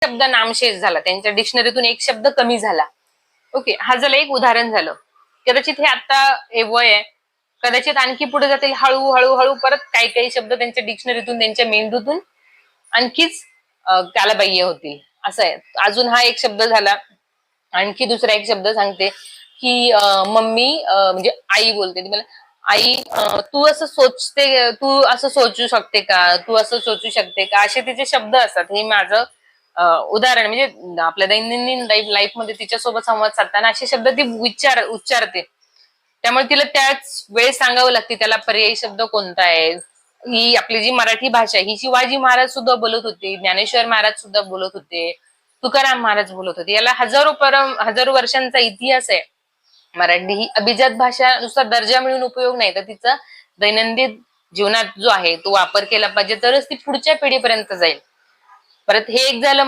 शब्द नामशेष झाला, त्यांच्या डिक्शनरीतून एक शब्द कमी झाला. ओके, हा झालं एक उदाहरण झालं. कदाचित हे आता हे वय आहे, कदाचित आणखी पुढे जातील, हळूहळू हळू परत काही काही शब्द त्यांच्या डिक्शनरीतून, त्यांच्या मेंदूतून आणखीच कालबाह्य होतील. असं आहे. अजून हा एक शब्द झाला. आणखी दुसरा एक शब्द सांगते की मम्मी म्हणजे आई बोलते ती मला, आई तू असं सोचते, तू असं सोचू शकते का, तू असं सोचू शकते का, असे तिचे शब्द असतात. हे माझं उदाहरण, म्हणजे आपल्या दैनंदिन लाईफ मध्ये तिच्यासोबत संवाद साधताना असे शब्द ती उच्चारते. त्यामुळे तिला त्याच वेळेस सांगावं लागते त्याला पर्यायी शब्द कोणता आहे. ही आपली जी मराठी भाषा ही शिवाजी महाराज सुद्धा बोलत होते, ज्ञानेश्वर महाराज सुद्धा बोलत होते, तुकाराम महाराज बोलत होते. याला हजारो वर्षांचा इतिहास आहे. मराठी ही अभिजात भाषा नुसता दर्जा मिळून उपयोग नाही, तर तिचा दैनंदिन जीवनात जो आहे तो वापर केला पाहिजे, तरच ती पुढच्या पिढीपर्यंत जाईल. परत हे एक झालं